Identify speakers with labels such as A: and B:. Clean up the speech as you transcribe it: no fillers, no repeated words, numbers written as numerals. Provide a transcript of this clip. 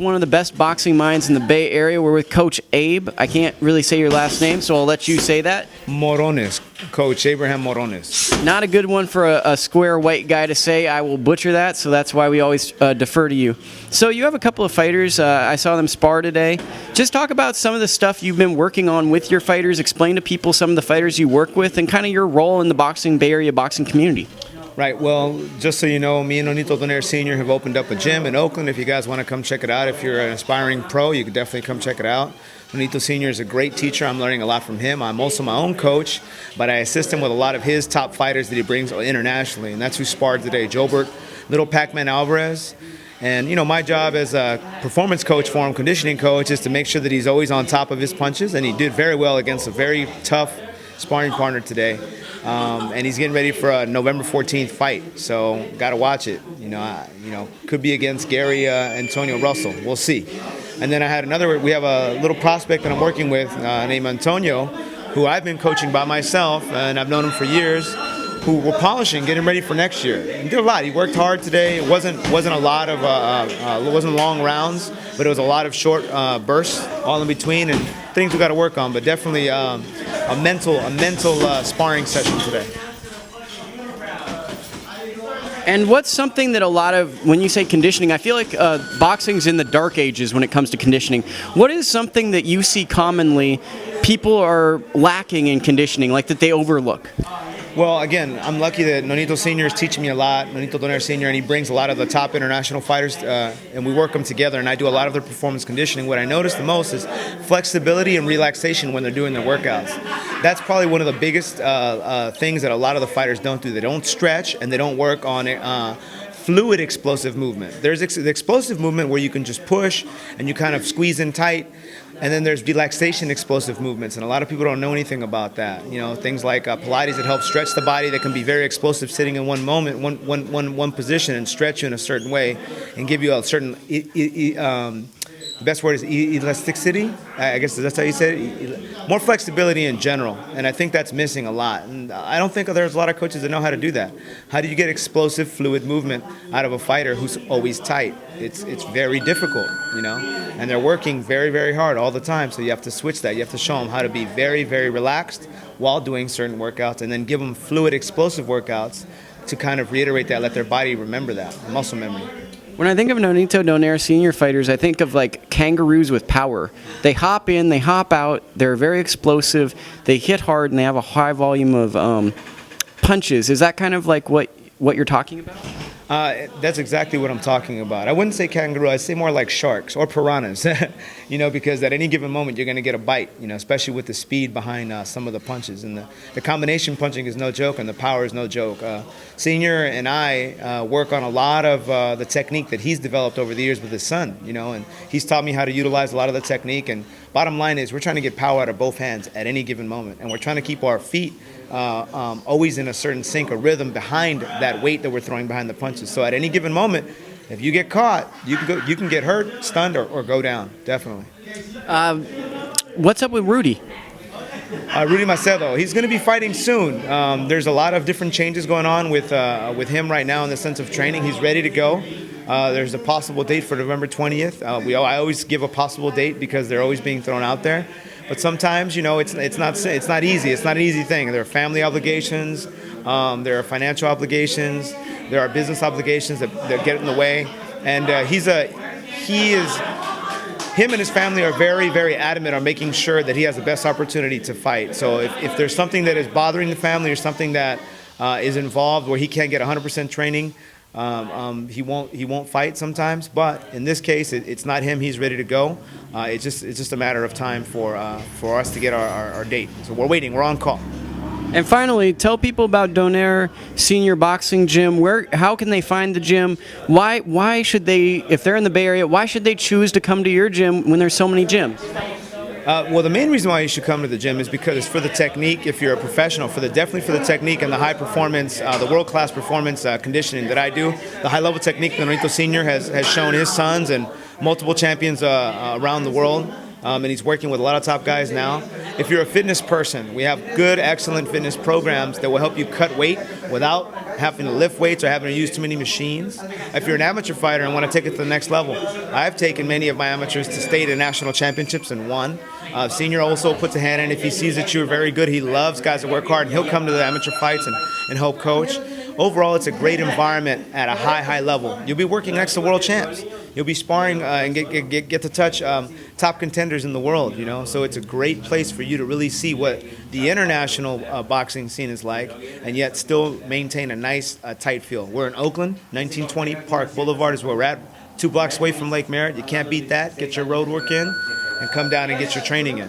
A: one of the best boxing minds in the Bay Area. We're with Coach Abe. I can't really say your last name, so I'll let you say that.
B: Morones, Coach Abraham Morones.
A: Not a good one for a square white guy to say. I will butcher that, so that's why we always defer to you. So you have a couple of fighters. I saw them spar today. Just talk about some of the stuff you've been working on with your fighters. Explain to people some of the fighters you work with and kind of your role in the Bay Area boxing community.
B: Right, well, just so you know, me and Donaire Sr have opened up a gym in Oakland. If you guys want to come check it out, if you're an aspiring pro, you can definitely come check it out. Donito Sr is a great teacher. I'm learning a lot from him. I'm also my own coach, but I assist him with a lot of his top fighters that he brings internationally, and that's who sparred today, Joebert Little Pac-Man Alvarez. And, you know, my job as a performance coach for him, conditioning coach, is to make sure that he's always on top of his punches, and he did very well against a very tough sparring partner today. And he's getting ready for a November 14th fight, so got to watch it. You know, could be against Gary Antonio Russell. We'll see. And then we have a little prospect that I'm working with named Antonio, who I've been coaching by myself, and I've known him for years, who we're polishing, getting ready for next year. He did a lot. He worked hard today. It wasn't a lot of it wasn't long rounds, but it was a lot of short bursts all in between, and things we got to work on. But definitely a mental sparring session today.
A: And what's something that a lot of, when you say conditioning, I feel like boxing's in the dark ages when it comes to conditioning. What is something that you see commonly people are lacking in conditioning, like that they overlook?
B: Well, again, I'm lucky that Nonito Sr. is teaching me a lot, Nonito Donaire Sr., and he brings a lot of the top international fighters, and we work them together, and I do a lot of their performance conditioning. What I notice the most is flexibility and relaxation when they're doing their workouts. That's probably one of the biggest things that a lot of the fighters don't do. They don't stretch, and they don't work on fluid explosive movement. There's the explosive movement where you can just push, and you kind of squeeze in tight. And then there's relaxation explosive movements, and a lot of people don't know anything about that. You know, things like Pilates that help stretch the body, that can be very explosive, sitting in one moment, one position, and stretch you in a certain way, and give you a certain the best word is elasticity. I guess that's how you say it. More flexibility in general, and I think that's missing a lot. And I don't think there's a lot of coaches that know how to do that. How do you get explosive, fluid movement out of a fighter who's always tight? It's very difficult, you know. And they're working very, very hard all the time. So you have to switch that. You have to show them how to be very, very relaxed while doing certain workouts, and then give them fluid, explosive workouts to kind of reiterate that, let their body remember that, muscle memory.
A: When I think of Nonito Donaire Sr. fighters, I think of like kangaroos with power. They hop in, they hop out, they're very explosive, they hit hard, and they have a high volume of punches. Is that kind of like what you're talking about?
B: That's exactly what I'm talking about. I wouldn't say kangaroo, I'd say more like sharks or piranhas, you know, because at any given moment you're going to get a bite, you know, especially with the speed behind some of the punches. And the combination punching is no joke, and the power is no joke. Senior and I work on a lot of the technique that he's developed over the years with his son, you know, and he's taught me how to utilize a lot of the technique. And bottom line is we're trying to get power out of both hands at any given moment, and we're trying to keep our feet always in a certain sync or rhythm behind that weight that we're throwing behind the punches. So at any given moment, if you get caught, you can get hurt, stunned, or go down, definitely.
A: What's up with Rudy?
B: Rudy Macedo, he's going to be fighting soon. There's a lot of different changes going on with him right now in the sense of training. He's ready to go. There's a possible date for November 20th. I always give a possible date because they're always being thrown out there. But sometimes, you know, it's not easy. It's not an easy thing. There are family obligations, there are financial obligations, there are business obligations that get in the way. And him and his family are very, very adamant on making sure that he has the best opportunity to fight. So if there's something that is bothering the family or something that is involved where he can't get 100% training, he won't fight sometimes. But in this case, it's not him. He's ready to go. It's just a matter of time for us to get our date. So we're waiting. We're on call.
A: And finally, tell people about Donaire Sr Boxing Gym. How can they find the gym? Why should they, if they're in the Bay Area, why should they choose to come to your gym when there's so many gyms?
B: Well, the main reason why you should come to the gym is because it's for the technique. If you're a professional, definitely for the technique and the high performance, the world-class performance conditioning that I do. The high-level technique that Nonito Sr. has shown his sons and multiple champions around the world. and he's working with a lot of top guys now. If you're a fitness person, we have good, excellent fitness programs that will help you cut weight without having to lift weights or having to use too many machines. If you're an amateur fighter and want to take it to the next level, I've taken many of my amateurs to state and national championships and won. Senior also puts a hand in. If he sees that you're very good, he loves guys that work hard, and he'll come to the amateur fights and help coach. Overall, it's a great environment at a high level. You'll be working next to world champs. You'll be sparring and get to touch top contenders in the world, you know. So it's a great place for you to really see what the international boxing scene is like, and yet still maintain a nice, tight feel. We're in Oakland, 1920 Park Boulevard is where we're at, 2 blocks away from Lake Merritt. You can't beat that. Get your road work in and come down and get your training in.